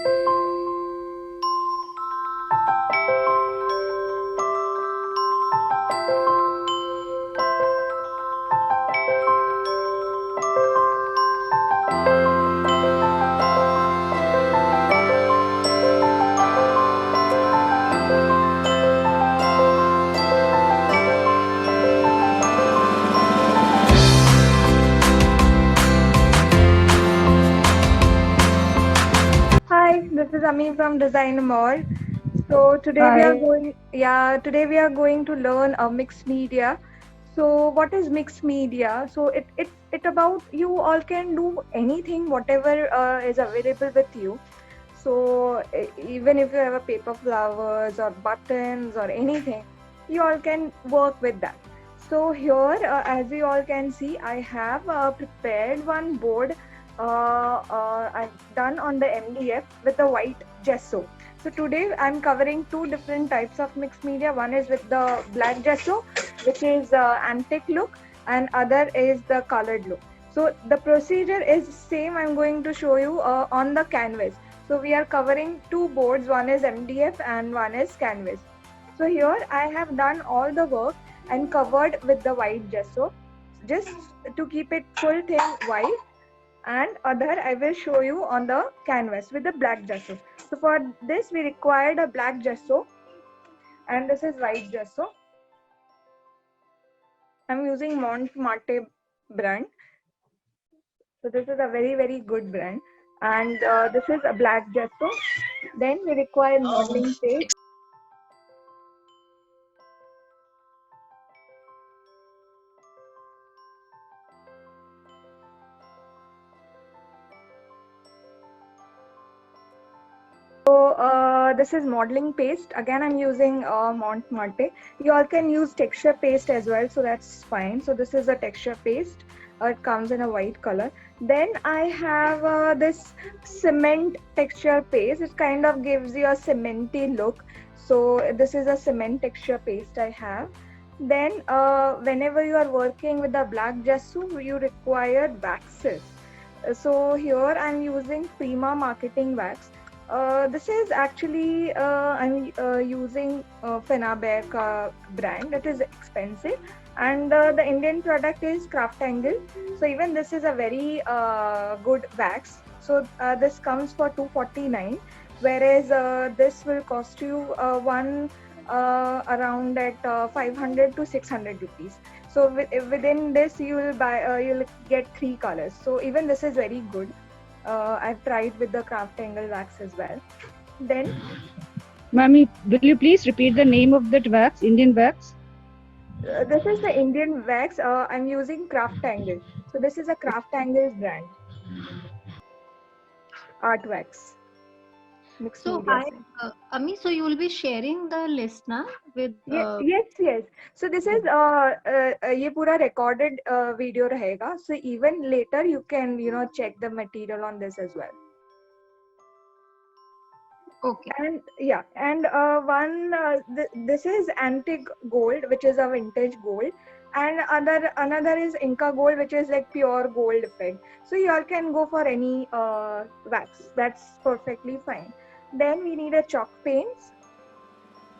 Hi, this is Ami from Design Mall. So Hi. today we are going to learn a mixed media. So what is mixed media? So it about you all can do anything, whatever is available with you. So even if you have a paper flowers or buttons or anything, you all can work with that. So here, as you all can see, I have prepared one board I've done on the MDF with the white gesso. So today I'm covering two different types of mixed media. One is with the black gesso, which is antique look, and other is the colored look. So the procedure is same. I'm going to show you on the canvas. So we are covering two boards. One is MDF and one is canvas. So here I have done all the work and covered with the white gesso, just to keep it full thing white, and other I will show you on the canvas with the black gesso. So for this we required a black gesso, and this is white gesso. I'm using Montmartre brand. So this is a very good brand, and this is a black gesso. Then we require modeling tape. So this is modeling paste. Again, I'm using Montmartre. You all can use texture paste as well, so that's fine. So this is a texture paste. It comes in a white color. Then I have this cement texture paste. It kind of gives you a cementy look. So this is a cement texture paste I have. Then whenever you are working with the black gesso, you require waxes. So here I'm using Prima Marketing Wax. This is actually I'm using Fenabec brand. It is expensive, and the Indian product is Craft Angle. So even this is a very good wax. So this comes for 249, whereas this will cost you one around at 500 to 600 rupees. So within this you will buy you'll get three colors. So even this is very good. I've tried with the craft angle wax as well. Then Mami, will you please repeat the name of that wax, Indian wax? this is the Indian wax. I'm using craft angle. So this is a craft angle brand, art wax, mixed So media hi, set. Ami. So you will be sharing the list now with. Yes. So this is ये पूरा recorded video रहेगा. So even later you can check the material on this as well. Okay. And yeah, and this is antique gold, which is a vintage gold, and another is Inca gold, which is like pure gold effect. So you all can go for any wax. That's perfectly fine. Then we need a chalk paints.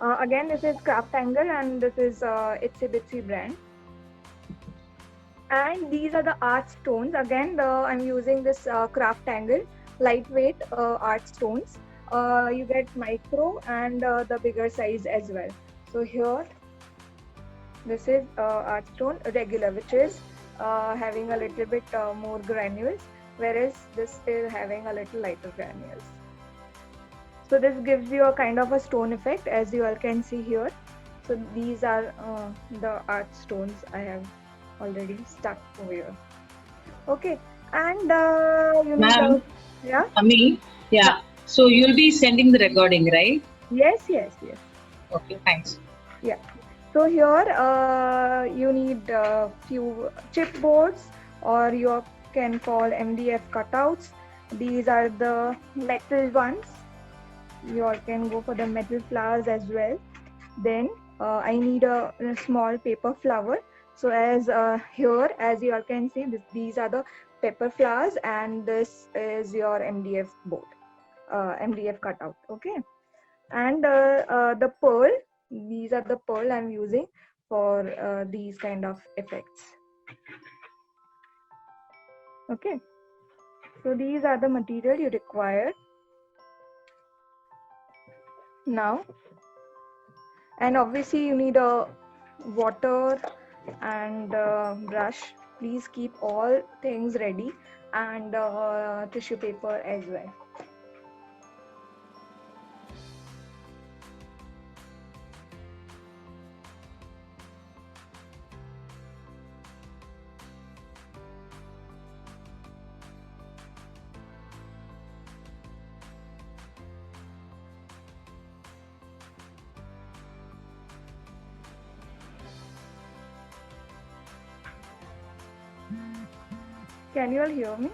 Again, this is Craft Angle, and this is Itsy Bitsy brand. And these are the art stones. Again, I'm using this Craft Angle lightweight art stones. You get micro and the bigger size as well. So here, this is art stone regular, which is having a little bit more granules, whereas this is having a little lighter granules. So this gives you a kind of a stone effect, as you all can see here. So these are the art stones I have already stuck over here. Okay, and you need Ma'am, a yeah, Ami, yeah, yeah. So you'll be sending the recording, right? yes. Okay, thanks. Yeah. So here you need a few chipboards, or you can call MDF cutouts. These are the metal ones. You all can go for the metal flowers as well. Then I need a small paper flower. So as here, as you all can see, these are the paper flowers, and this is your MDF board. MDF cutout. Okay, and the pearl, these are the pearl I'm using for these kind of effects. Okay, so these are the material you require now, and obviously you need a water and brush. Please keep all things ready, and tissue paper as well. Can you all hear me?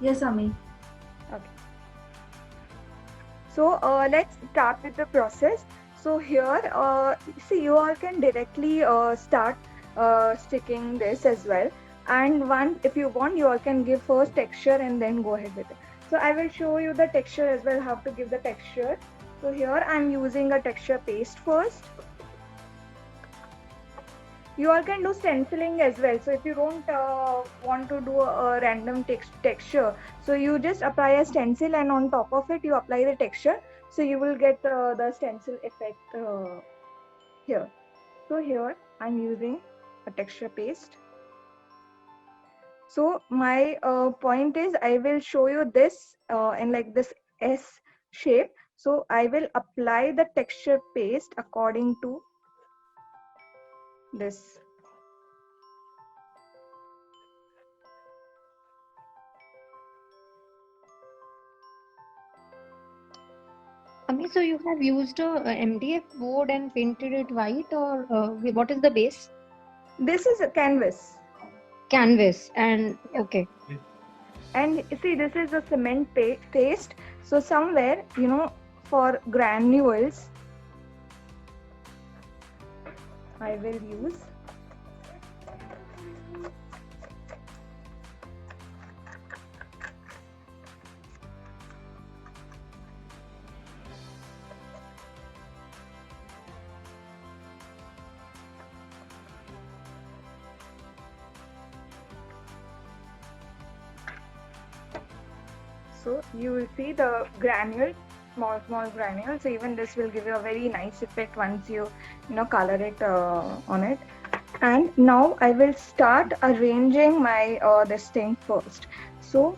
Yes, Ami. Okay. So let's start with the process. So here, see, you all can directly start sticking this as well. And one, if you want, you all can give first texture and then go ahead with it. So I will show you the texture as well, how to give the texture. So here I'm using a texture paste first. You all can do stenciling as well. So if you don't want to do a random texture, so you just apply a stencil and on top of it you apply the texture. So you will get the stencil effect here. So here I'm using a texture paste. So my point is I will show you this in like this S shape. So I will apply the texture paste according to this. Ami, so you have used a MDF board and painted it white, or what is the base? This is a canvas. Canvas. And okay. And see, this is a cement paste. So somewhere, you know, for granules, I will use so you will see the granule, small granules. So even this will give you a very nice effect once you color it on it. And now I will start arranging my this thing first. So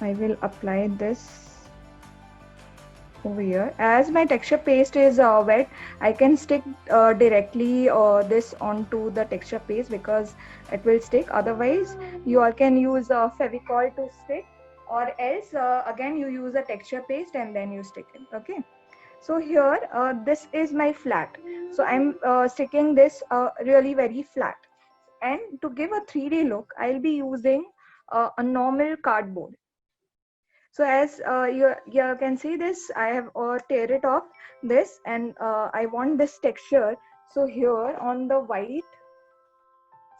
I will apply this over here. As my texture paste is wet, I can stick directly this onto the texture paste because it will stick. Otherwise, you all can use Fevicol to stick, or else again you use a texture paste and then you stick it. Okay. So here, this is my flat. So I'm sticking this really very flat. And to give a 3D look, I'll be using a normal cardboard. So as you can see this, I have tear it off this, and I want this texture. So here on the white,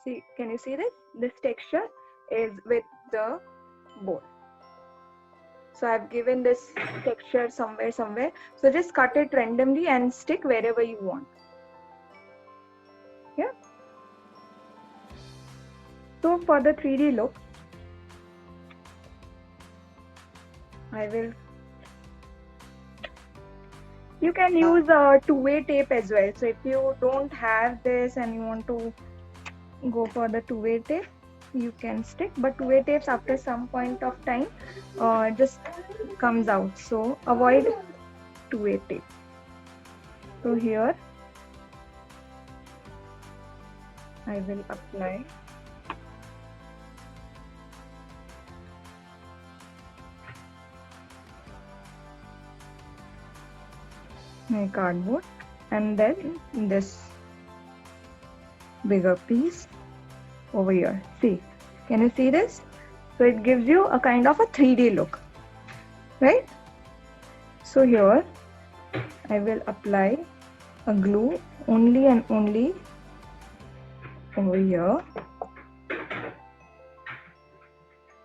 see, can you see this? This texture is with the board. So I've given this texture somewhere. So just cut it randomly and stick wherever you want. Yeah. So for the 3D look, I will. You can use a two-way tape as well. So if you don't have this and you want to go for the two-way tape, you can stick. But two-way tapes after some point of time just comes out. So avoid two-way tape. So here I will apply. My cardboard, and then this bigger piece over here. See, can you see this? So it gives you a kind of a 3D look, right? So here I will apply a glue only and only over here.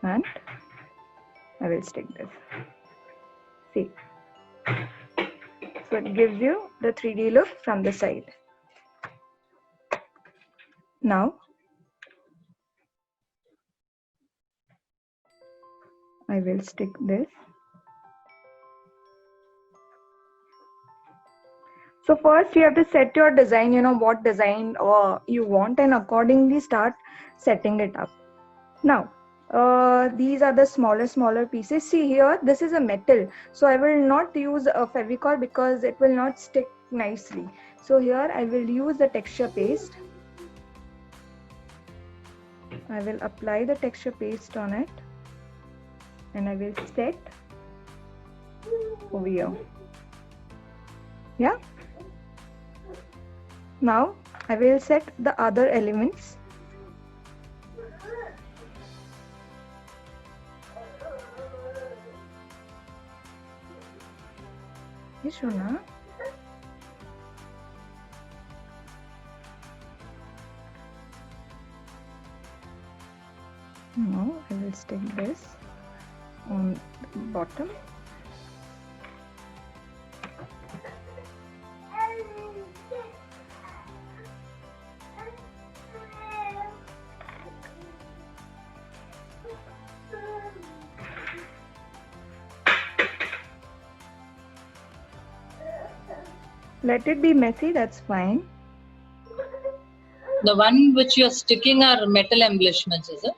and I will stick this. See, so it gives you the 3D look from the side. Now I will stick this. So first you have to set your design, you know what design you want, and accordingly start setting it up. Now these are the smaller pieces. See here, this is a metal, so I will not use a Fevicol because it will not stick nicely. So here I will use the texture paste. I will apply the texture paste on it and I will set over here. Yeah. Now I will set the other elements. Shona. Now I will stick this on the bottom. Let it be messy, that's fine. The one which you're sticking are metal embellishments, is it?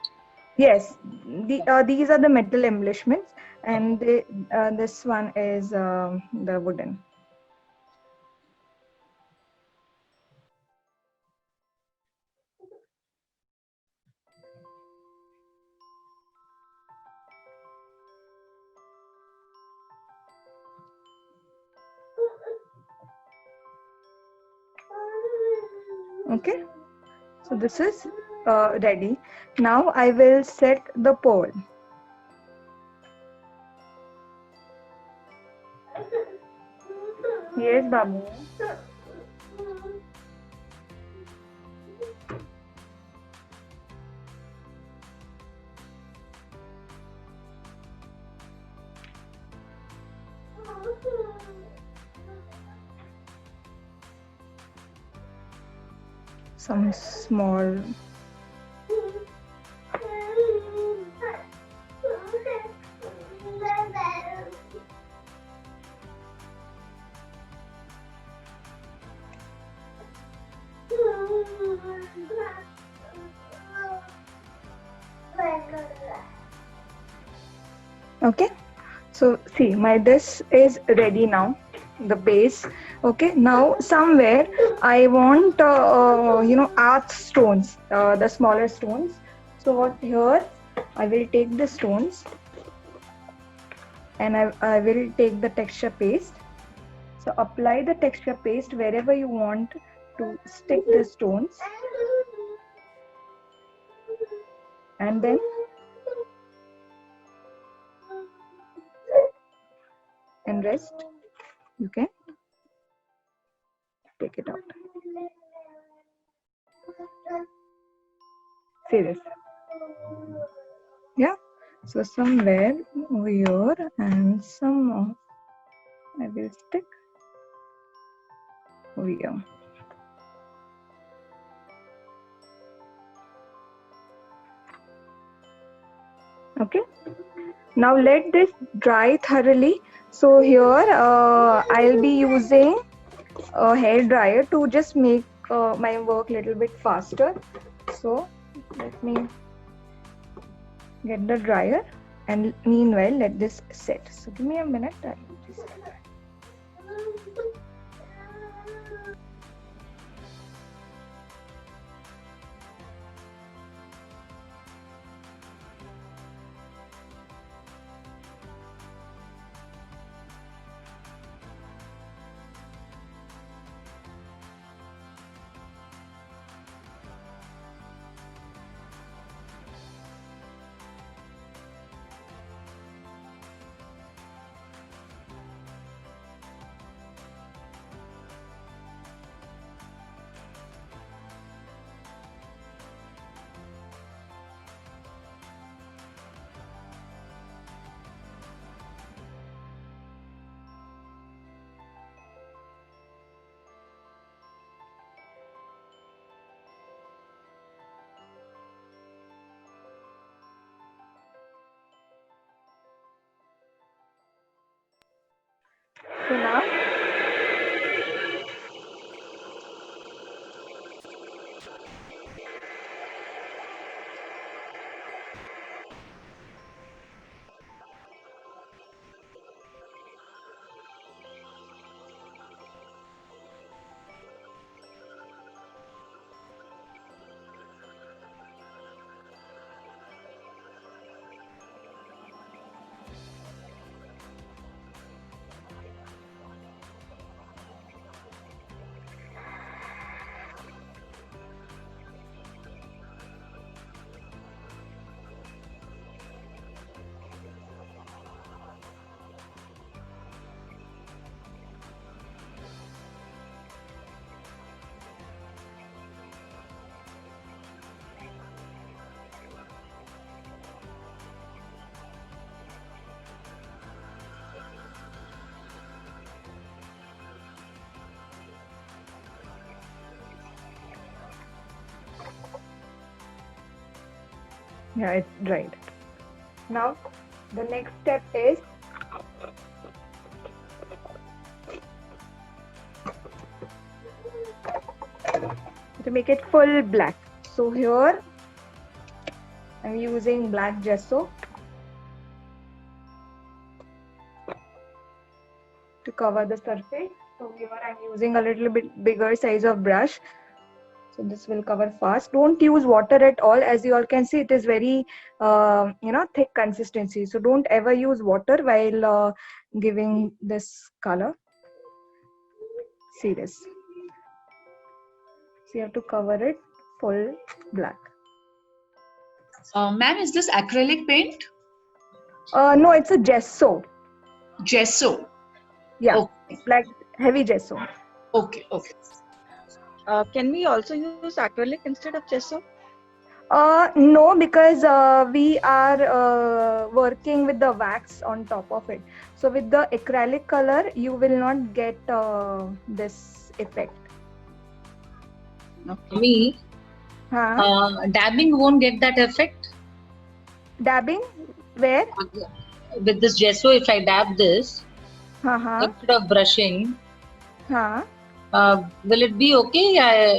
Yes, these are the metal embellishments, and this one is the wooden. Okay, so this is ready. Now I will set the pole. Yes, Babu. Some small okay. So see, my this is ready now, the base. Okay, now somewhere I want earth stones, the smaller stones. So what here I will take the stones and I will take the texture paste. So apply the texture paste wherever you want to stick the stones, and then and rest you can take it out. See this? Yeah. So somewhere over here and some of I will stick over here. Okay. Now let this dry thoroughly. So here I'll be using a hair dryer to just make my work a little bit faster. So let me get the dryer and meanwhile let this set. So give me a minute. I will just set that. So now, yeah, it's dried. Now, the next step is to make it full black. So here, I'm using black gesso to cover the surface. So here I'm using a little bit bigger size of brush. So this will cover fast. Don't use water at all. As you all can see, it is very, thick consistency. So don't ever use water while giving this color. See this. So you have to cover it full black. Ma'am, is this acrylic paint? No, it's a gesso. Gesso. Yeah, Okay. like heavy gesso. Okay. Okay. Can we also use acrylic instead of gesso? No, because we are working with the wax on top of it. So with the acrylic color, you will not get this effect. Me, dabbing won't get that effect. Dabbing? Where? With this gesso, if I dab this Uh-huh. instead of brushing, Huh. will it be okay?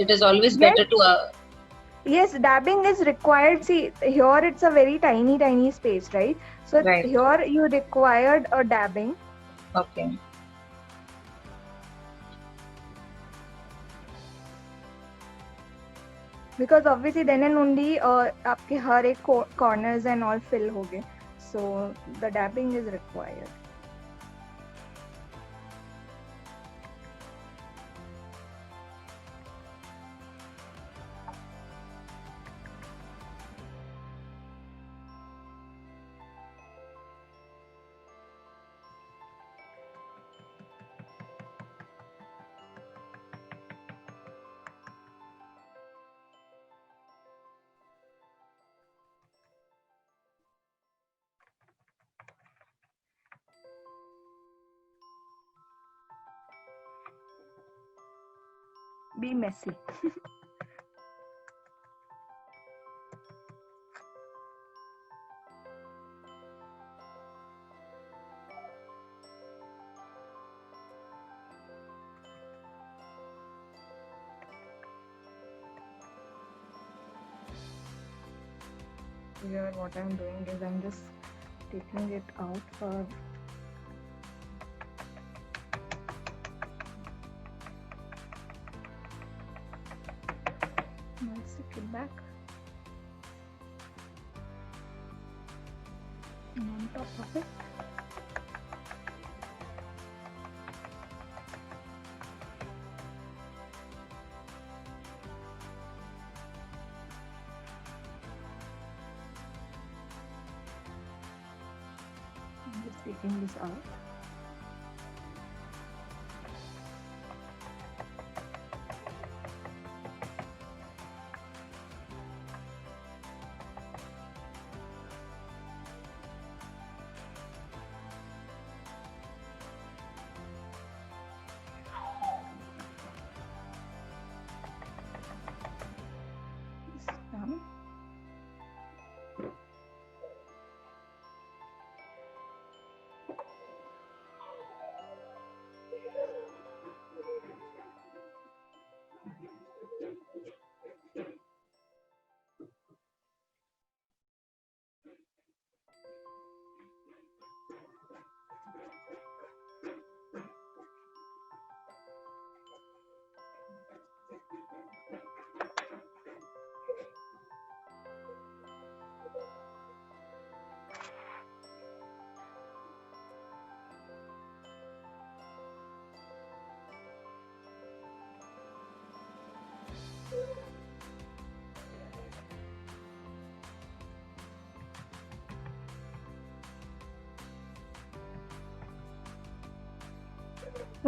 It is always Yes. better to. Yes, dabbing is required. See, here it's a very tiny space, right? So Right. here you required a dabbing. Okay. Because obviously then and only आपके हर एक corners and all fill होगे. So the dabbing is required. Be messy. Here what I'm doing is I'm just taking it out for I'll stick it back. And on top of it, I'm just taking this out. Done.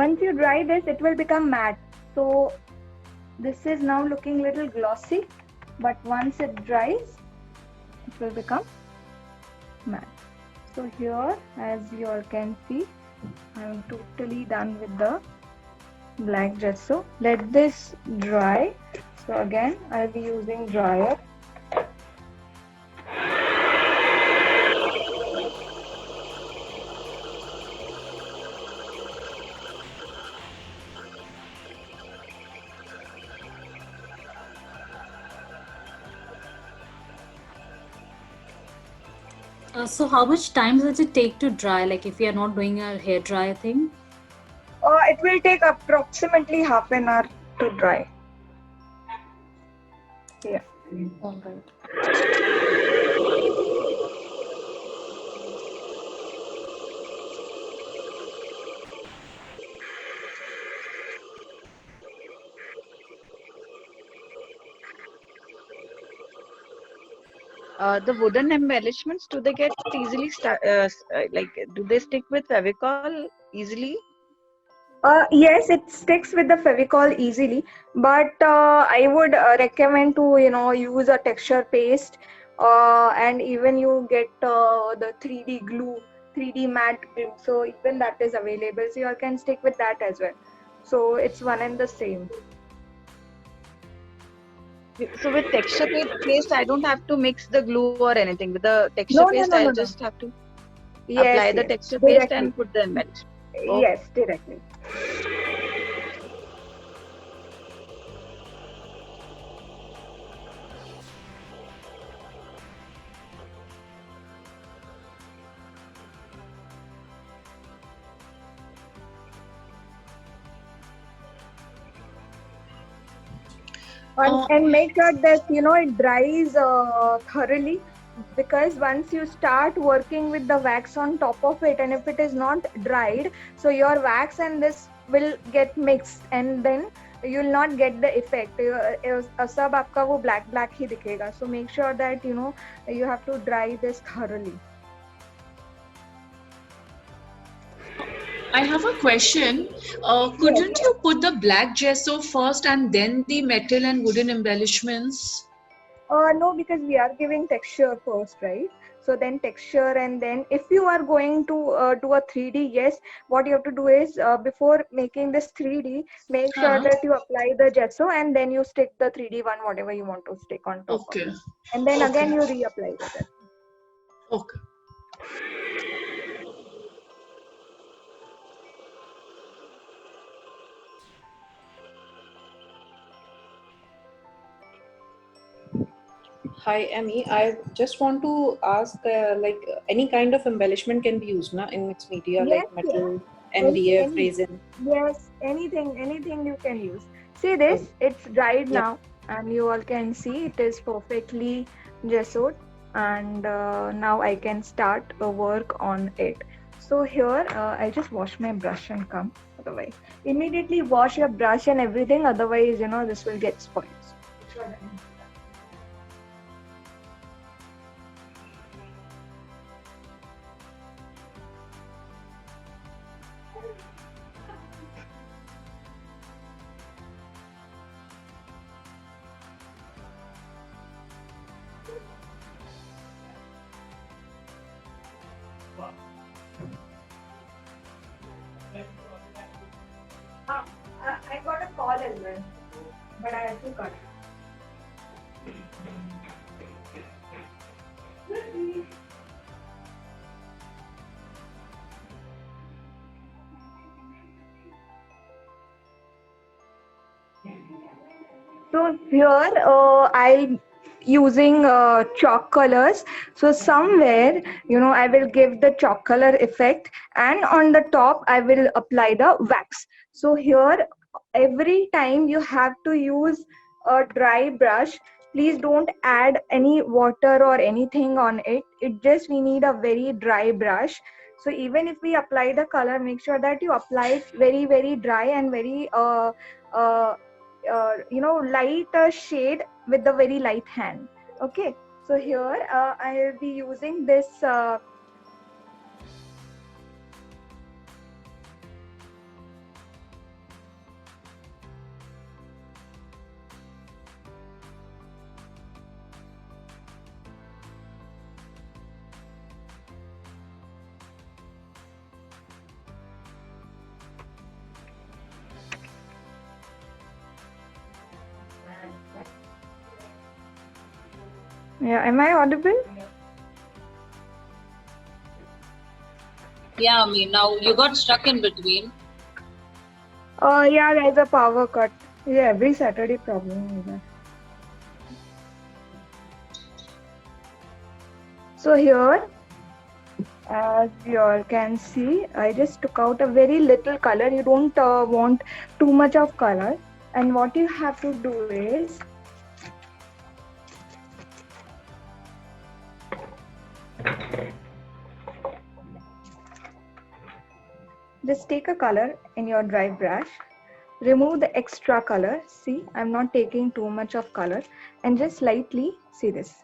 Once you dry this, it will become matte. So this is now looking little glossy, but once it dries, it will become matte. So here, as you all can see, I am totally done with the black gesso. Let this dry. So again, I'll be using dryer. So how much time does it take to dry? Like if we are not doing a hair dryer thing? It will take approximately half an hour to dry. Yeah. All right. The wooden embellishments, do they get easily do they stick with Fevicol easily? Yes, it sticks with the Fevicol easily, but I would recommend to use a texture paste, and even you get the 3D glue, 3D matte glue. So even that is available. So you can stick with that as well. So it's one and the same. So with texture paste, I don't have to mix the glue or anything. With the texture No, no, paste, no, no, I'll no. just have to Yes, apply the yes, texture paste directly. and put the embellishment. Okay. Yes, directly. And make sure that it dries thoroughly, because once you start working with the wax on top of it, and if it is not dried, so your wax and this will get mixed, and then you will not get the effect. सब आपका वो black ही दिखेगा. So make sure that you have to dry this thoroughly. I have a question. Couldn't you put the black gesso first and then the metal and wooden embellishments? No, because we are giving texture first, right? So then texture, and then if you are going to do a 3D, yes, what you have to do is before making this 3D, make sure Uh-huh. that you apply the gesso and then you stick the 3D one, whatever you want to stick on top of Okay. it. And then Okay. again you reapply the gesso. Okay. Hi, Amy. I just want to ask, any kind of embellishment can be used, na, in mixed media, Yes, like metal, any, MDF, any, resin. yes, anything you can use. See this, Oh, it's dried yeah. now, and you all can see it is perfectly gessoed, and now I can start work on it. So here, I'll just wash my brush and come. Otherwise, immediately wash your brush and everything. Otherwise, this will get spoiled. I got a call as well, but I have to cut. So here I'm using chalk colors. So somewhere, I will give the chalk color effect, and on the top I will apply the wax. So here, every time you have to use a dry brush. Please don't add any water or anything on it. We need a very dry brush. So even if we apply the color, make sure that you apply it very, very dry and very uh, light shade with the very light hand. Okay, so here I'll be using this Yeah, am I audible? Yeah, Ami. Now you got stuck in between. Yeah, there's a power cut. Yeah, every Saturday problem is that. So here, as you all can see, I just took out a very little color. You don't want too much of color. And what you have to do is, just take a color in your dry brush, remove the extra color. See, I'm not taking too much of color, and just slightly, see this,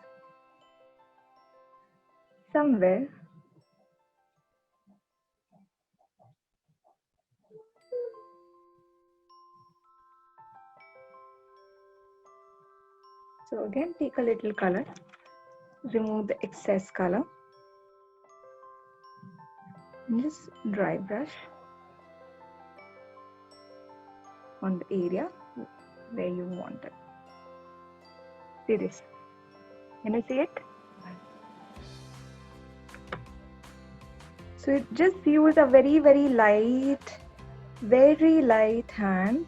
somewhere. So again, take a little color, remove the excess color, and just dry brush on the area where you want it. See this? Can you see it? So just use a very light hand.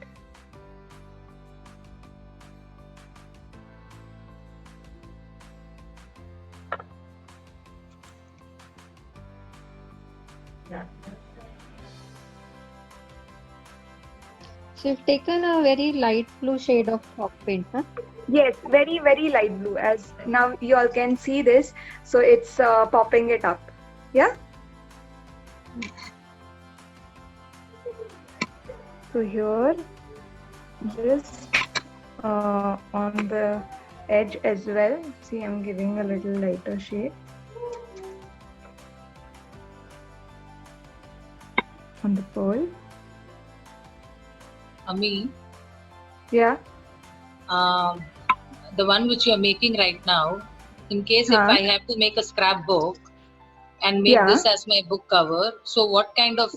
So you've taken a very light blue shade of chalk paint, huh? Yes, very light blue. As now you all can see this, so it's popping it up. Yeah. So here, just on the edge as well. See, I'm giving a little lighter shade on the pearl. Ami, Yeah. the one which you are making right now, in case if Huh. I have to make a scrapbook and make Yeah. this as my book cover, so what kind of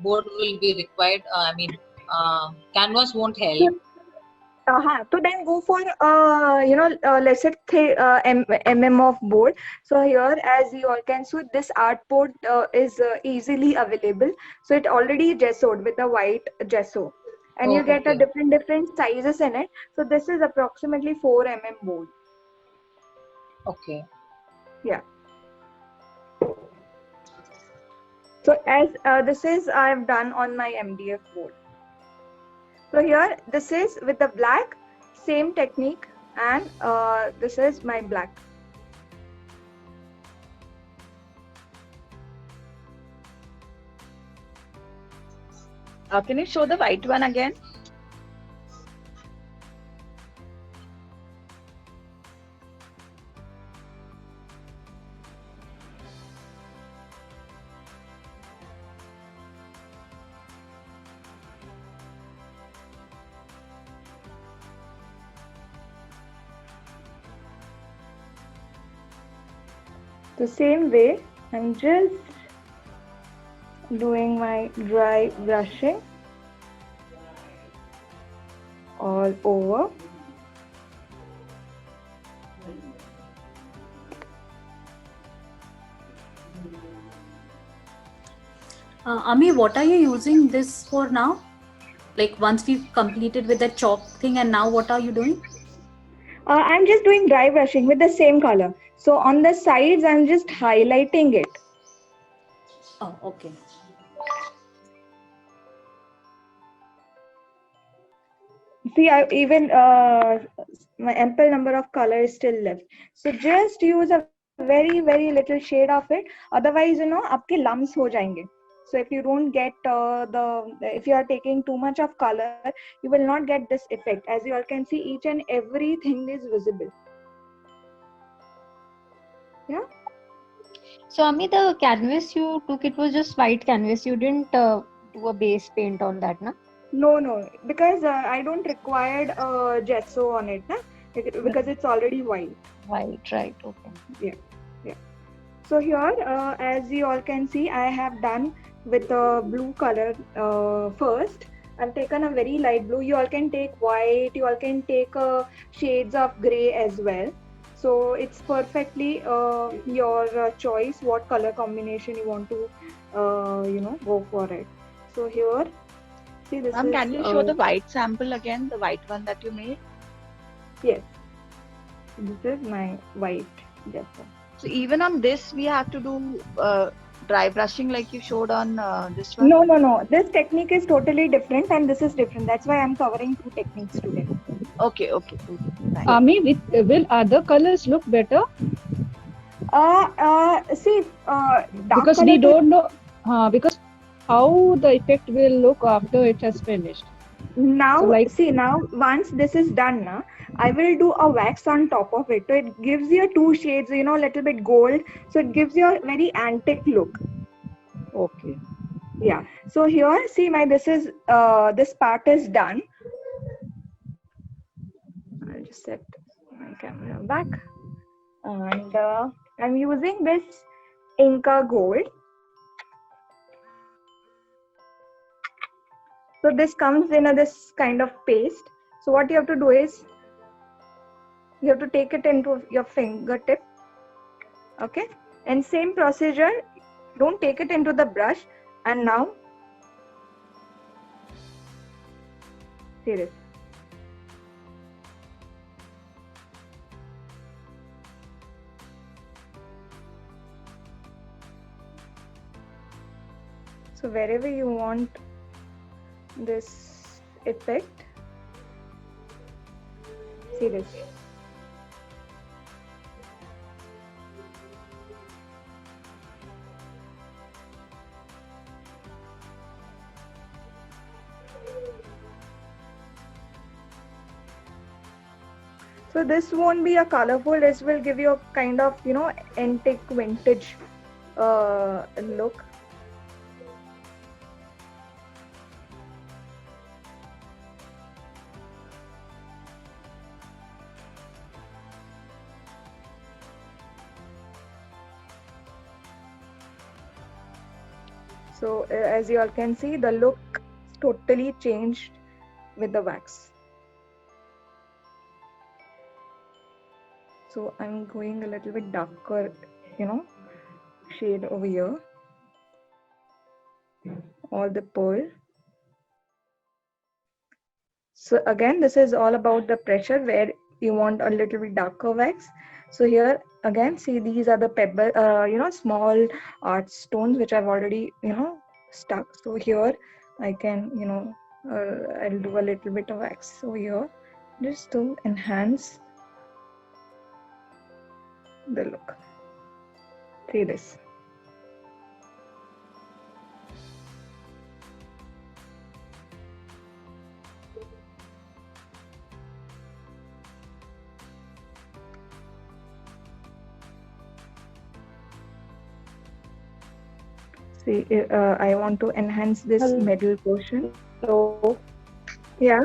board will be required? Canvas won't help. So then go for let's say mm of board. So here, as you all can see, this art board is easily available. So it already gessoed with the white gesso, and you Oh, get a okay. different sizes in it. So this is approximately 4 board. Okay. Yeah. So as this is I've done on my MDF board. So here, this is with the black, same technique, and this is my black. Can you show the white one again? The same way, I'm just doing my dry brushing all over. Ami, what are you using this for now? Like once we've completed with the chalk thing, and now what are you doing? I'm just doing dry brushing with the same color. So on the sides, I'm just highlighting it. Oh, okay. See, I even my ample number of color is still left. So just use a very little shade of it. Otherwise, आपके lumps हो जाएंगे. So if you don't get if you are taking too much of color, you will not get this effect. As you all can see, each and everything is visible. Yeah. So Ami, the canvas you took, it was just white canvas. You didn't do a base paint on that, na? No, because I don't require gesso on it, na? Because it's already white. White, right? Okay. Yeah. So here, as you all can see, I have done with the blue color first. I've taken a very light blue. You all can take white. You all can take shades of gray as well. So it's perfectly your choice what color combination you want to go for it. So here, see, this Ma'am, is can you show the white sample again, the white one that you made? yes, this is my white gesso. So even on this, we have to do dry brushing like you showed on this one? No. This technique is totally different and this is different. That's why I'm covering two techniques today. Okay. Fine. Ami, will other colors look better? See, dark Because color we to- don't know, because how the effect will look after it has finished. now, So, like- see, now once this is done, na, I will do a wax on top of it. So it gives you two shades, a little bit gold. So it gives you a very antique look. Okay. Yeah. So here, see, this part is done. I'll just set my camera back, and I'm using this Inca Gold. So this comes in this kind of paste. So what you have to do is you have to take it into your fingertip. Okay, and same procedure. Don't take it into the brush. And now, see this. So wherever you want this effect, see this. So this won't be a colorful, this will give you a kind of, antique vintage look. So as you all can see, the look totally changed with the wax. So I'm going a little bit darker, shade over here. All the pearl. So again, this is all about the pressure where you want a little bit darker wax. So here again, see, these are the pebble, small art stones which I've already, stuck. So here I can, I'll do a little bit of wax over here just to enhance the look. See this. See, I want to enhance this middle portion. So, yeah.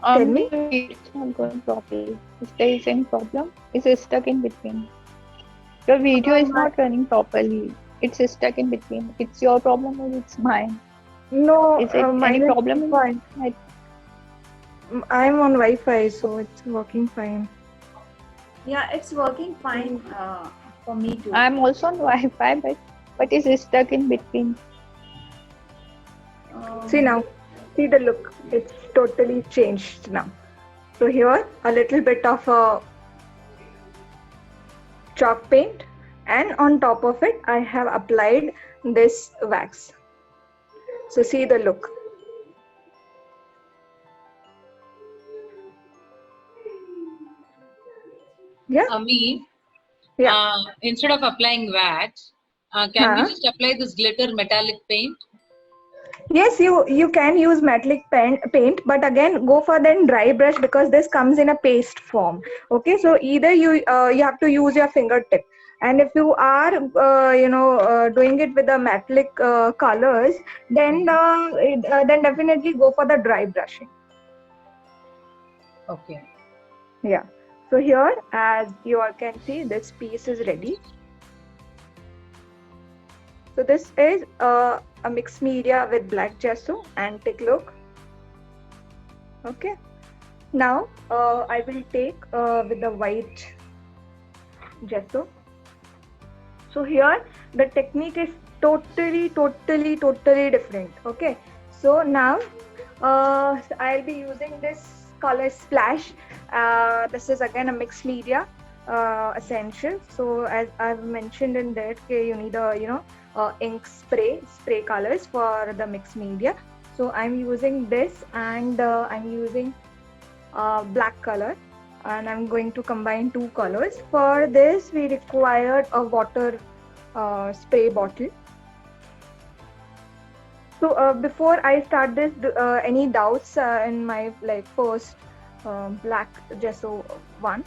Tell me. It's not going properly. Is there any problem? Is it stuck in between? Your video is not running properly. It's stuck in between. It's your problem or it's mine? No, Is it mine any is problem? fine. I'm on Wi-Fi, so it's working fine. Yeah, it's working fine for me too. I'm also on Wi-Fi, but it's stuck in between. See now, see the look. It's totally changed now. So here, a little bit of chalk paint, and on top of it, I have applied this wax. So see the look. Yeah. Ami, Yeah. instead of applying wax, can we just apply this glitter metallic paint? Yes, you can use metallic paint, but again go for then dry brush because this comes in a paste form. Okay, so either you have to use your fingertip, and if you are doing it with the metallic colors, then definitely go for the dry brushing. Okay. Yeah. So here, as you all can see, this piece is ready. So this is a mixed media with black gesso, antique look. Okay. Now I will take with the white gesso. So here the technique is totally different. Okay. So now I'll be using this color splash. This is again a mixed media essential. So as I've mentioned in that, okay, you need a ink spray colors for the mixed media. So I'm using this, and I'm using black color, and I'm going to combine two colors. For this we required a water spray bottle. So before I start this, any doubts in my first black gesso one?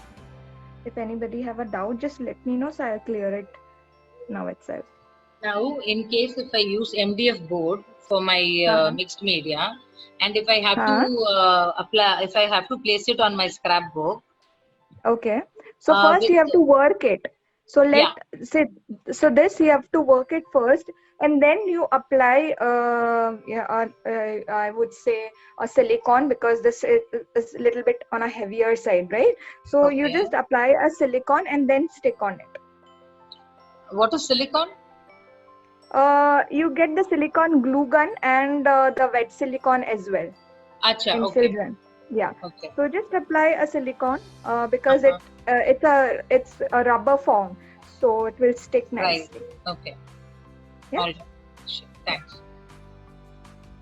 If anybody have a doubt, just let me know, so I'll clear it now itself. Now, in case if I use MDF board for my mixed media, and if I have to apply, if I have to place it on my scrapbook. Okay. So first you have to work it. So so this you have to work it first, and then you apply I would say a silicone, because this is a little bit on a heavier side, right? So you just apply a silicone and then stick on it. What is silicone? You get the silicone glue gun and the wet silicone as well. Acha, in okay. Silgan. Yeah. Okay. So just apply a silicone because it's a rubber form, so it will stick nicely. Right. Okay. Yeah. All right. Sure. Thanks.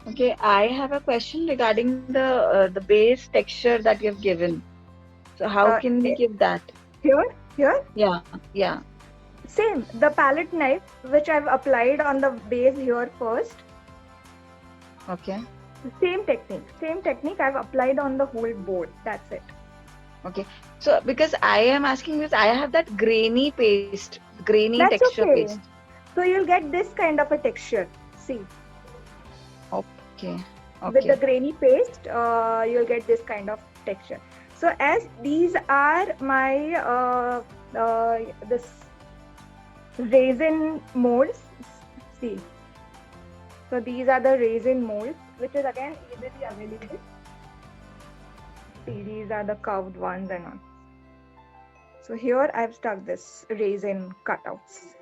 Okay, I have a question regarding the base texture that you've given. So how can we give that? Here? Yeah. Same. The palette knife which I've applied on the base here first. Okay. Same technique I've applied on the whole board. That's it. Okay. So because I am asking this, I have that grainy paste, That's texture okay. paste. So you'll get this kind of a texture. See. Okay. With the grainy paste, you'll get this kind of texture. So as these are my this resin molds. See. So these are the resin molds, which is again easily available. See, these are the curved ones and all. So here I've stuck this resin cutouts.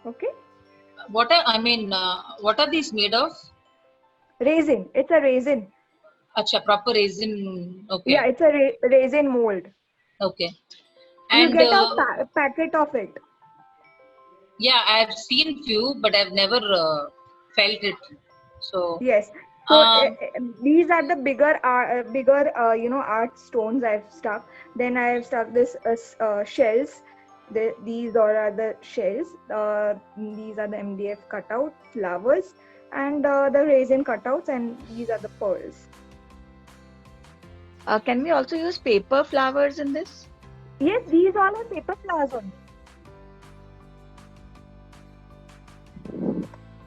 Okay. What are these made of? Resin. It's a resin. Acha, proper resin. Okay. Yeah, it's a resin mold. Okay. And you get a packet of it. Yeah, I've seen few, but I've never felt it. So yes. So these are the bigger art stones I've stuck. Then I have stuck this shells. These are the shells. These are the MDF cutout flowers, and the resin cutouts, and these are the pearls. Can we also use paper flowers in this? Yes, these all are paper flowers only.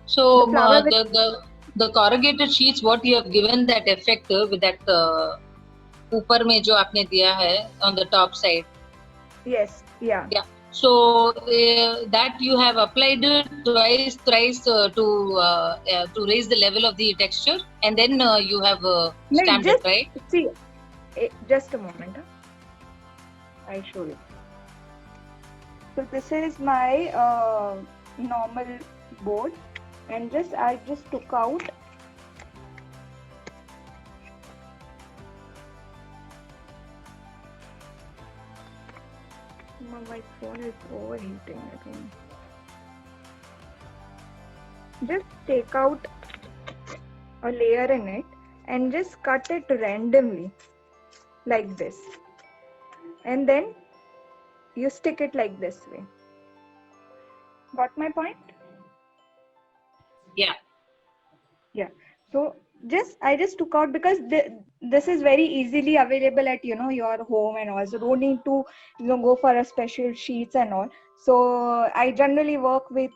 So the corrugated sheets, what you have given that effect with that ऊपर में जो आपने दिया है on the top side. Yes. Yeah. Yeah. So that you have applied it twice, thrice to raise the level of the texture, and then you have stamped it, right? See, just a moment. I'll show you. So this is my normal board, and I just took out my phone is overheating again. Just take out a layer in it and just cut it randomly like this, and then you stick it like this way. Got my point? Yeah. So I just took out because this is very easily available at your home, and also don't need to go for a special sheets and all. So I generally work with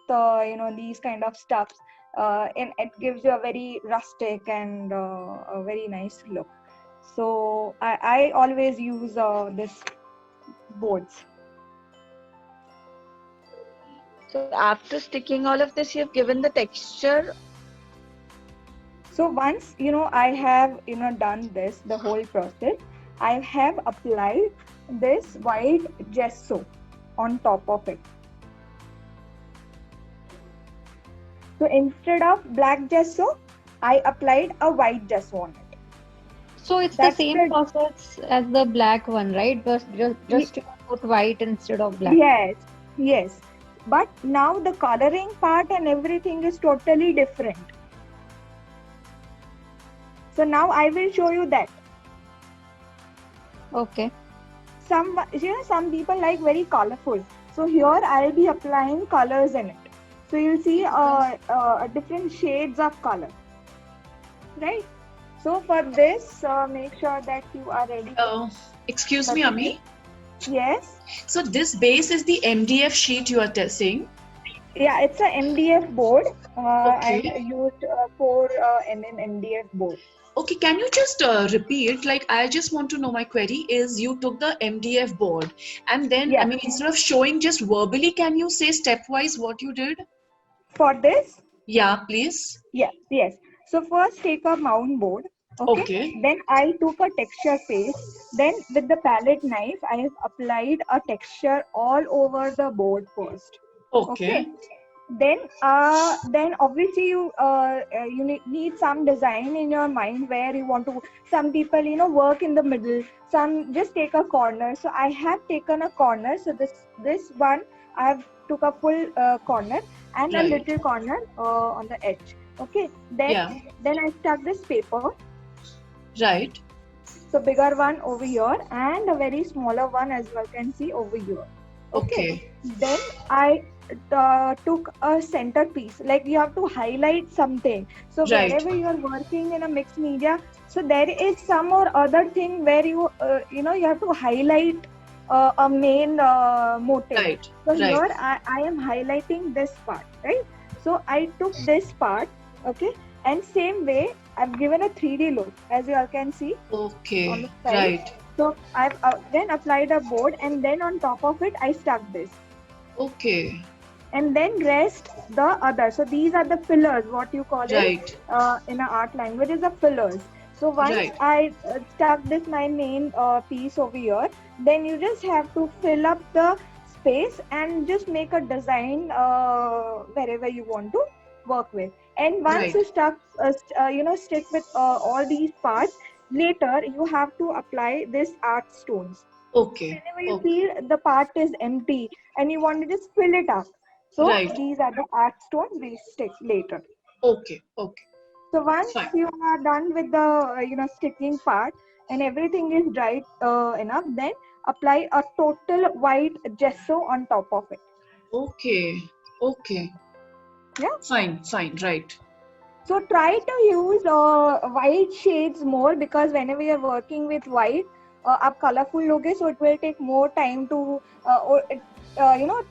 these kind of stuffs, and it gives you a very rustic and a very nice look. So I always use this boards. So after sticking all of this, you have given the texture. So once I have done this, the whole process, I have applied this white gesso on top of it. So instead of black gesso, I applied a white gesso on it. So it's That's the same the- process as the black one, right? But just to put white instead of black. Yes. But now the coloring part and everything is totally different. So now I will show you that. Okay. Some people like very colorful. So here I'll be applying colors in it. So you'll see different shades of color, right? So for this, make sure that you are ready. Excuse me, Ami. Yes. So this base is the MDF sheet you are testing. Yeah, it's a MDF board. Okay. I used 4 mm MDF board. Okay, can you just repeat? Like, I just want to know, my query is you took the MDF board and then, Yeah. I mean, instead of showing just verbally, can you say stepwise what you did? For this? Yeah, please. Yes. So first take a mount board. Okay. Then I took a texture paste. Then with the palette knife, I have applied a texture all over the board first. Okay. Then obviously you need some design in your mind where you want to. Some people work in the middle. Some just take a corner. So I have taken a corner. So this one I have took a full corner and a Right. little corner on the edge. Okay. Then I stuck this paper. Right. So bigger one over here and a very smaller one as you can see over here. Okay. Then I took a centerpiece, like you have to highlight something. So Right. wherever you are working in a mixed media, so there is some or other thing where you you have to highlight a main motive. Right. So Right. here I am highlighting this part, right? So I took this part, okay, and same way I've given a 3D look, as you all can see. Okay. On the side. Right. So I've then applied a board, and then on top of it I stuck this. Okay. And then rest the other. So these are the fillers, what you call Right. it in an art language is the fillers. So once Right. I stuck this my main piece over here, then you just have to fill up the space and just make a design wherever you want to work with. And once Right. you stick with all these parts, later you have to apply this art stones. Okay. Whenever you Okay. feel the part is empty and you want to just fill it up, so Right. these are the art stones we stick later. Okay. Okay. So once Fine. you are done with the sticking part and everything is dried enough, then apply a total white gesso on top of it. Okay. Okay. Yeah. Fine. Fine. Right. So try to use white shades more, because whenever you're working with white, आप colorful लोगे, so it will take more time to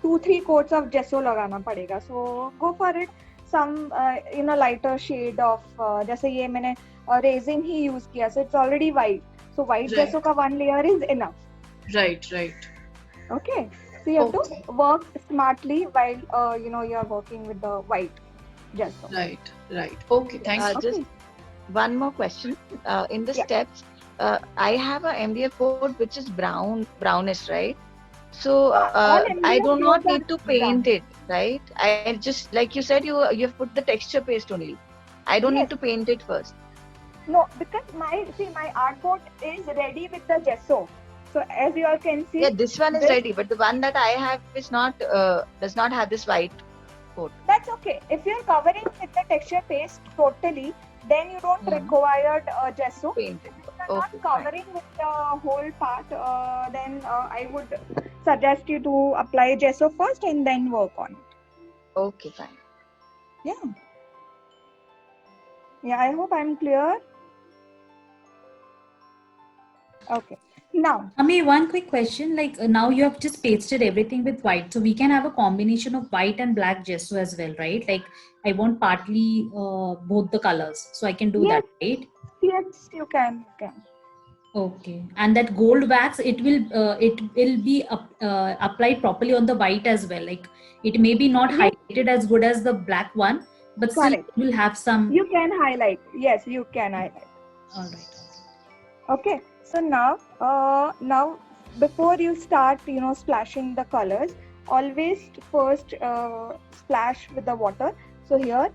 2-3 coats of gesso लगाना पड़ेगा. So go for it. Some lighter shade of जैसे ये मैंने resin ही use किया, so it's already white. So white Right. gesso का 1 layer is enough. Right. Right. Okay. So you have Okay. to work smartly while you are working with the white gesso. Right. Right. Okay. Thanks. Just one more question. In the Yeah. steps, I have a MDF board which is brownish, right? So all I MDF do not boards are need to paint it, right? I just, like you said, you've put the texture paste only. I don't Yes. need to paint it first. No, because my art board is ready with the gesso. So as you all can see, Yeah, this one is this- ready, but the one that I have is not does not have this white coat. that's okay. If you're covering with the texture paste totally, then you don't require gesso. Paint it. If you're not Okay, fine. covering with the whole part, then I would suggest you to apply gesso first and then work on it. Okay, fine. Yeah. Yeah, I hope I'm clear. Okay. Now, Ami, one quick question. Like now you have just pasted everything with white, so we can have a combination of white and black gesso as well, right? Like I want partly both the colors, so I can do Yes. that, right? yes, you can. Okay. And that gold wax, it will be applied properly on the white as well. Like it may be not Yes. highlighted as good as the black one, but still Correct. will have some. You can highlight. Yes, you can highlight. All right. Okay. So now before you start, splashing the colors, always first splash with the water. So here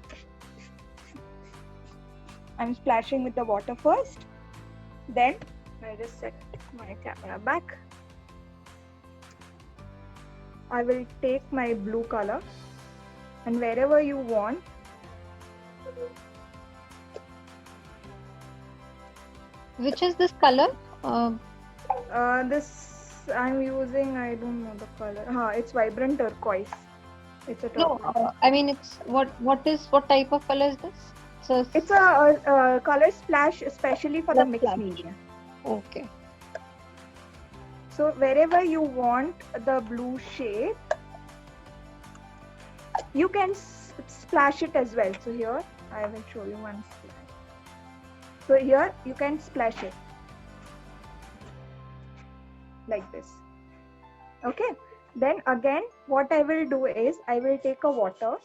I'm splashing with the water first. Then I just set my camera back. I will take my blue color, and wherever you want, Which is this color? this I'm using, I don't know the color. It's vibrant turquoise. It's a turquoise. No, I mean it's what type of color is this? So It's a color splash especially for the mixed splash. media. Okay. So wherever you want the blue shade, you can splash it as well. So here I will show you one splash. So here you can splash it like this. Okay. Then again, what I will do is I will take a water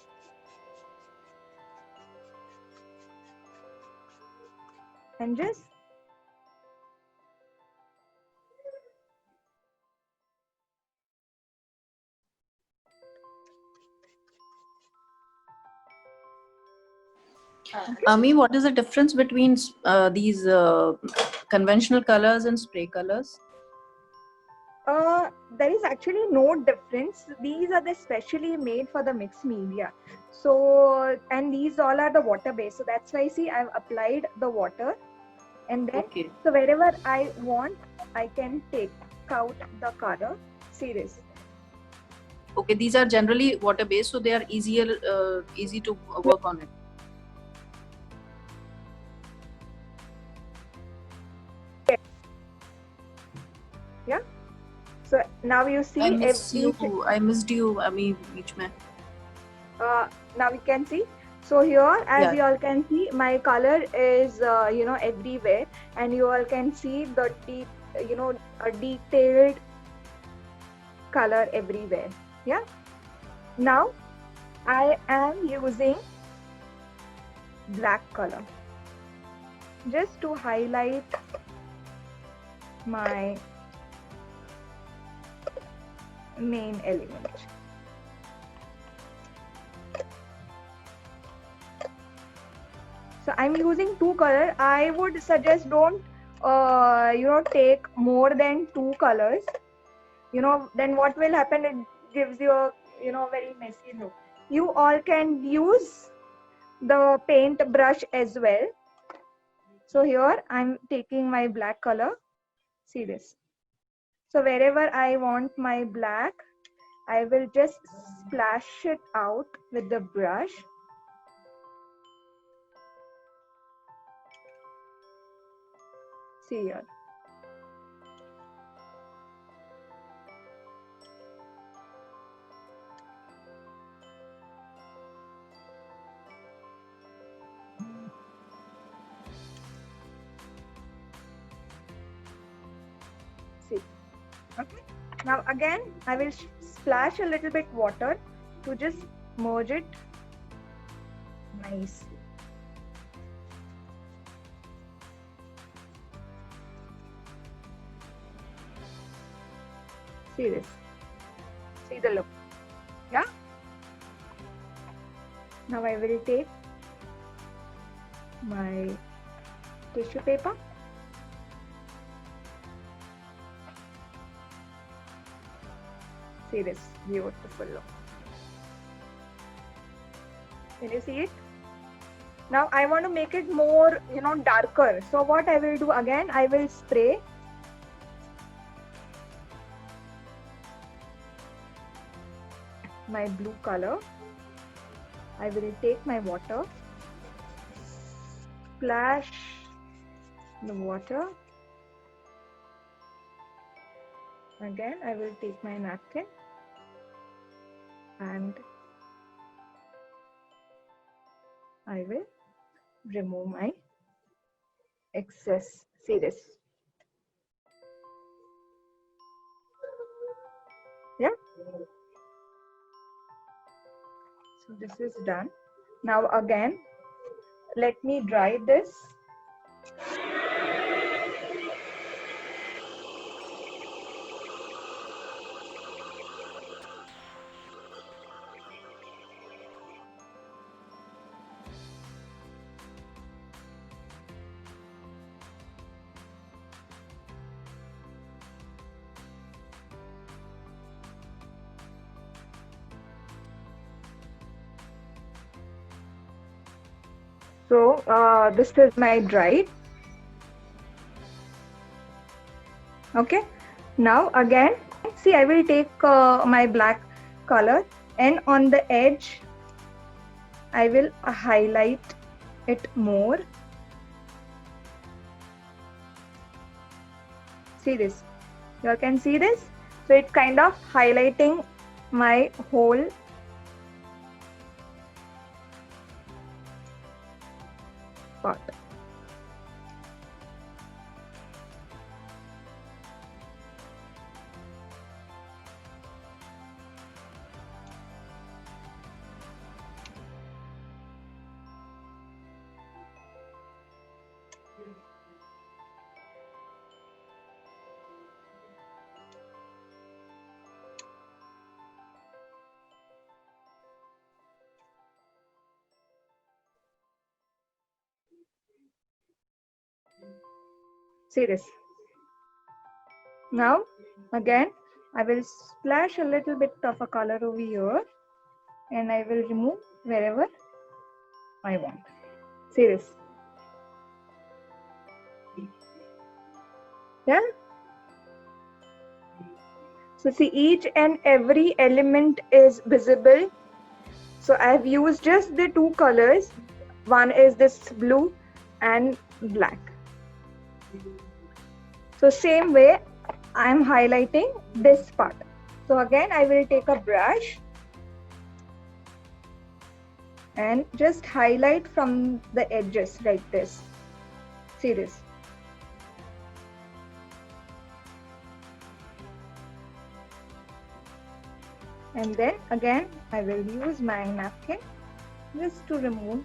and just Ami, what is the difference between these conventional colors and spray colors? there is actually no difference. These are the specially made for the mixed media. So, and these all are the water based. So that's why, see, I've applied the water, and then Okay. so wherever I want, I can take out the color. See this. Okay, these are generally water based, so they are easy to work on it. Yeah. So now you see I missed you, Ami, beech mein. now you can see. So here, as Yeah. you all can see, my color is everywhere, and you all can see the a detailed color everywhere. Yeah. Now I am using black color just to highlight my main element. So I'm using two color. I would suggest don't take more than two colors. Then what will happen? It gives you a very messy look. You all can use the paint brush as well. So here I'm taking my black color. See this. So wherever I want my black, I will just splash it out with the brush. See here. See. Okay. Now again, I will splash a little bit water to just merge it nicely. See this. See the look. Yeah. Now I will take my tissue paper. See this beautiful look. Can you see it? Now I want to make it more, darker. So what I will do again, I will spray my blue color. I will take my water, splash the water. Again, I will take my napkin and I will remove my excess. See this. Yeah. So this is done. Now again, let me dry this. So this is my dried. Okay. Now again, see, I will take my black color, and on the edge, I will highlight it more. See this. You all can see this. So it's kind of highlighting my whole part. See this. Now again, I will splash a little bit of a color over here, and I will remove wherever I want. See this. Yeah. So see, each and every element is visible. So I have used just the two colors. One is this blue and black. So same way, I am highlighting this part. So again, I will take a brush and just highlight from the edges like this. See this. And then again, I will use my napkin just to remove.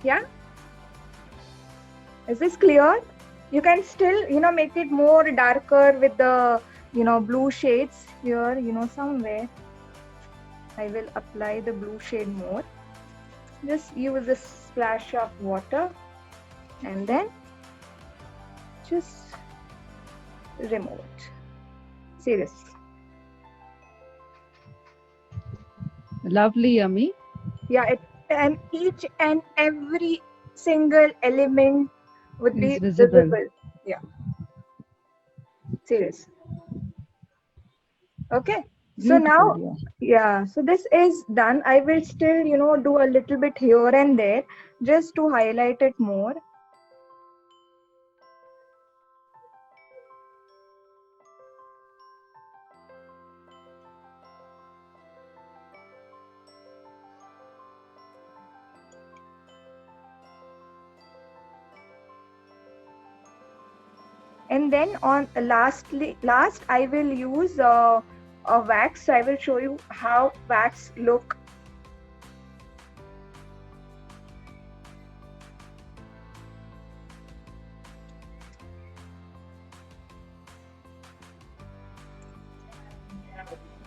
Yeah. Is this clear? You can still, make it more darker with the, blue shades here, somewhere. I will apply the blue shade more. Just use a splash of water and then just remove it. See this. Lovely, yummy. Yeah, and each and every single element would be visible. Yeah. See this. Okay. So now, yeah, so this is done. I will still, do a little bit here and there just to highlight it more. And then on last I will use a wax. So I will show you how wax look.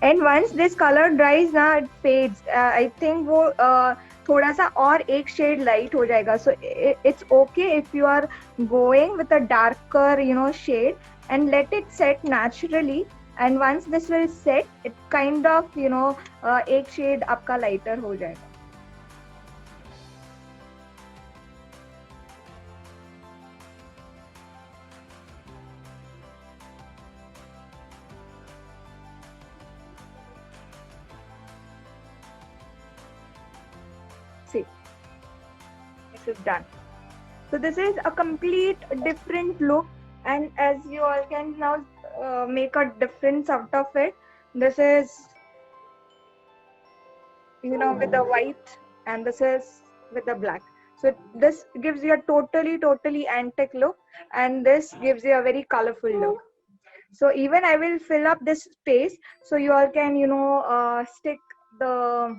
And once this color dries now, it fades. I think वो थोड़ा सा और एक shade light हो जाएगा. So it's okay if you are going with a darker, shade, and let it set naturally. And once this will set, it kind of, एक shade आपका lighter हो जाएगा. See, this is done. So this is a complete different look, and as you all can now make a difference out of it. This is, with the white, and this is with the black. So this gives you a totally antique look, and this gives you a very colorful look. So even I will fill up this space, so you all can, you know, stick the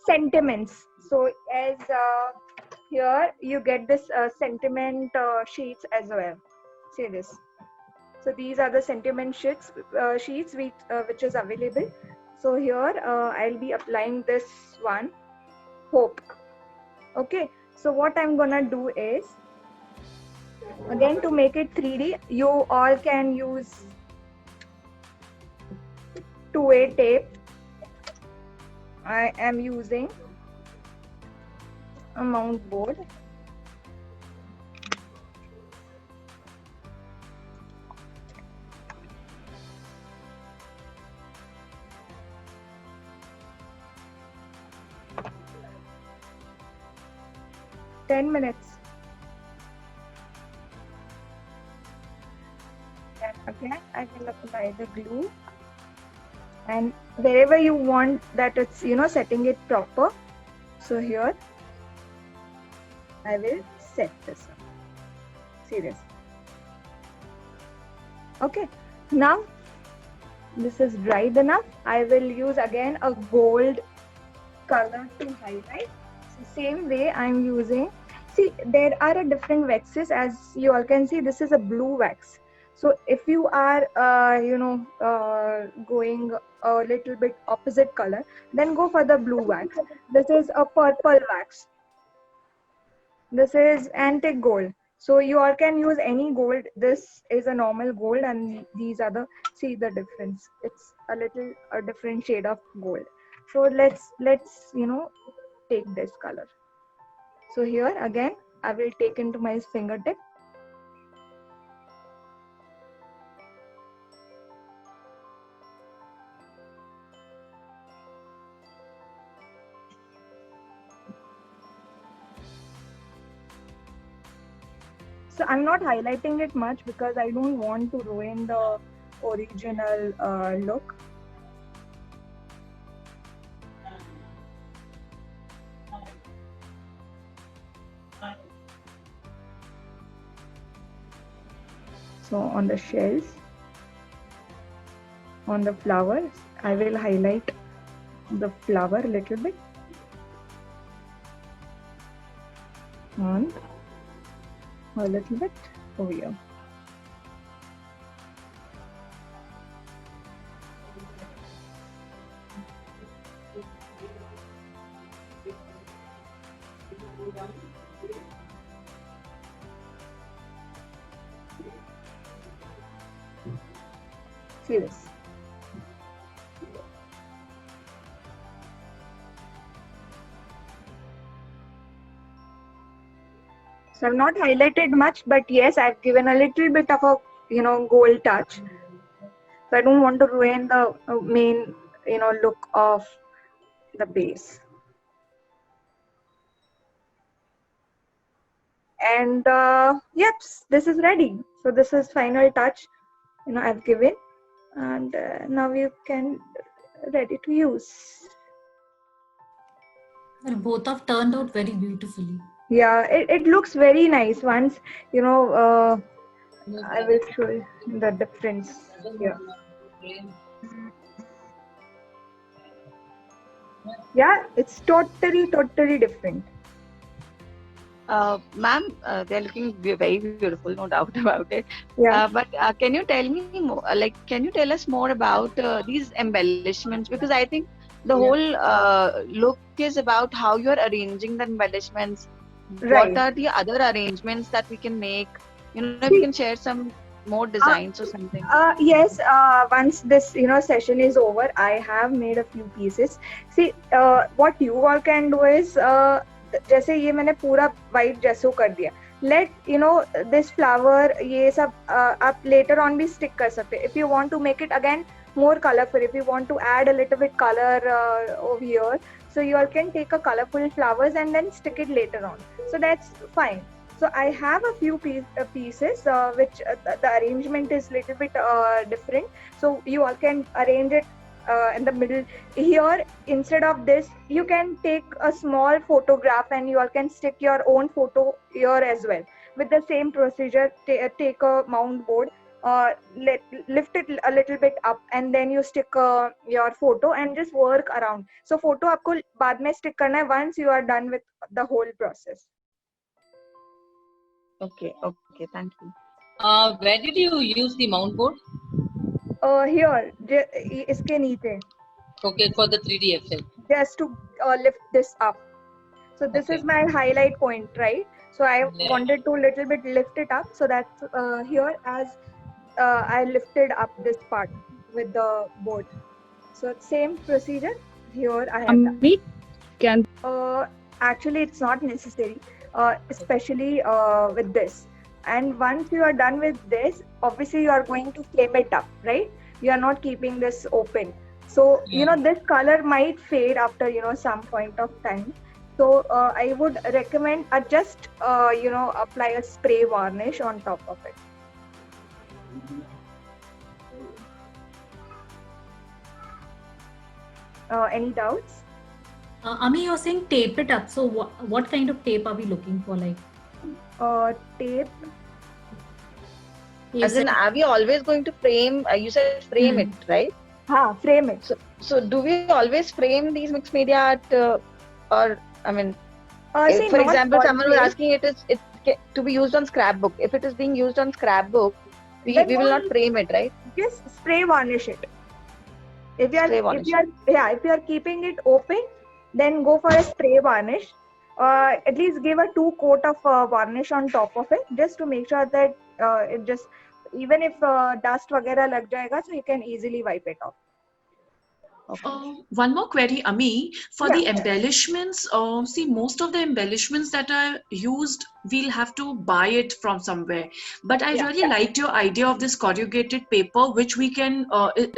sentiments. So as here you get this sentiment sheets as well. See this. So these are the sentiment sheets which is available. So here I'll be applying this one, hope. Okay, so what I'm gonna do is, again, to make it 3D, you all can use 2A tape. I am using a mount board. Ten minutes. Then again, I will apply the glue, and wherever you want that it's, you know, setting it proper. So here I will set this up. See this. Okay, now this is dried enough. I will use again a gold color to highlight. So same way I'm using, see, there are different waxes. As you all can see, this is a blue wax. So if you are going a little bit opposite color, then go for the blue wax. This is a purple wax. This is antique gold. So you all can use any gold. This is a normal gold, and these are the, see the difference. It's a different shade of gold. So let's you know, take this color. So here again I will take into my fingertip. So I'm not highlighting it much because I don't want to ruin the original look. So on the shells, on the flowers, I will highlight the flower a little bit, and a little bit over here. See this. So I've not highlighted much, but yes, I've given a little bit of a, you know, gold touch. So I don't want to ruin the main, you know, look of the base. And yep, this is ready. So this is final touch, you know, I've given, and now you can ready to use. Well, both have turned out very beautifully. Yeah, it looks very nice. Once, you know, I will show you the difference here. Yeah, it's totally different. Ma'am, they're looking very beautiful, no doubt about it. Yeah. But can you tell me more, can you tell us more about these embellishments? Because I think the whole look is about how you're arranging the embellishments. Right. What are the other arrangements that we can make? You know, if you can share some more designs or something. Yes, once this, you know, session is over, I have made a few pieces. See, what you all can do is, जैसे ये मैंने पूरा white gesso कर दिया. Let, you know, this flower, ये सब आप later on भी stick कर सकते. If you want to make it again more colorful, if you want to add a little bit color over here, so you all can take a colorful flowers and then stick it later on. So that's fine. So I have a few pieces which the arrangement is little bit different. So you all can arrange it in the middle. Here, instead of this, you can take a small photograph and you all can stick your own photo here as well. With the same procedure, take a mount board, lift it a little bit up, and then you stick your photo and just work around. So photo आपको बाद में stick करना है once you are done with the whole process. Okay, thank you. Where did you use the mount board? Here, इसके नीचे, Okay, for the 3D effect. just to lift this up. So this is my highlight point, right? So I wanted to little bit lift it up, so that here as I lifted up this part with the board. So same procedure here I have done. Ami, can Actually it's not necessary, especially with this. And once you are done with this, obviously you are going to flame it up, right? You are not keeping this open. So, you know, this color might fade after, you know, some point of time. So I would recommend just, you know, apply a spray varnish on top of it. Any doubts? Ami, you're saying tape it up. So what kind of tape are we looking for? Like Tape. you As in, said- are we always going to frame? You said frame it, right? Frame it. So do we always frame these mixed media art, or I mean, See, for not example, someone was always. asking it to be used on scrapbook. If it is being used on scrapbook, we Then will not frame it, right? Just spray varnish it. If you Spray are varnish. if you are keeping it open, then go for a spray varnish. At least give a 2 coat of varnish on top of it, just to make sure that it just, even if dust वगैरह लग जाएगा, so you can easily wipe it off. One more query, Ami. For the Yeah. embellishments, see, most of the embellishments that are used, we'll have to buy it from somewhere. But I really liked your idea of this corrugated paper, which we can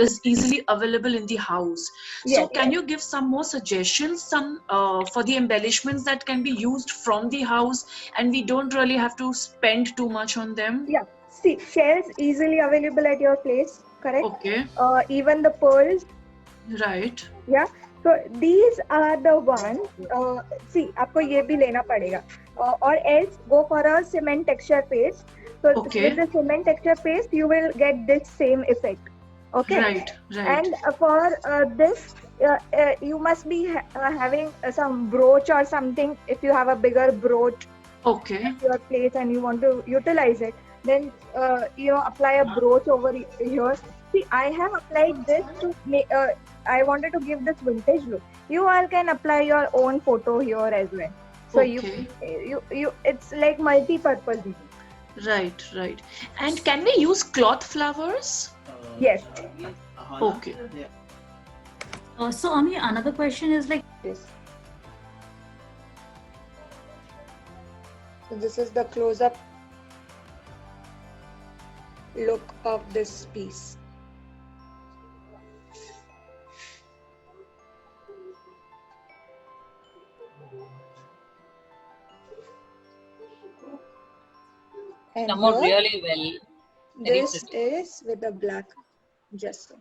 is easily available in the house. So Yes. can you give some more suggestions, for the embellishments that can be used from the house, and we don't really have to spend too much on them? Yeah. See, shells easily available at your place, correct? Okay, Even the pearls. right. Yeah. So these are the ones. See, आपको ये भी लेना पड़ेगा. Or else go for a cement texture paste. So Okay. with the cement texture paste, you will get this same effect. Okay. Right, right. And for this, you must be having some brooch or something. If you have a bigger brooch Okay. at your place and you want to utilize it, then you know, apply a brooch over here. See, I have applied this to make. I wanted to give this vintage look. You all can apply your own photo here as well. So Okay. you it's like multi-purpose. Right, right. And can we use cloth flowers? Yes. Okay. so Ami, another question is like, This. So this is the close-up look of this piece. And Come out here, really well. Very this pretty. is with the black gesso.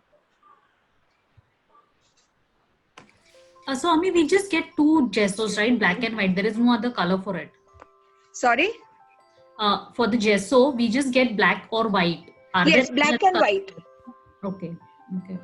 so Ami, we just get 2 gessos, right? Black and white. There is no other color for it. Sorry? For the gesso, we just get black or white. Are Yes, there black other and color- white. Okay. Okay.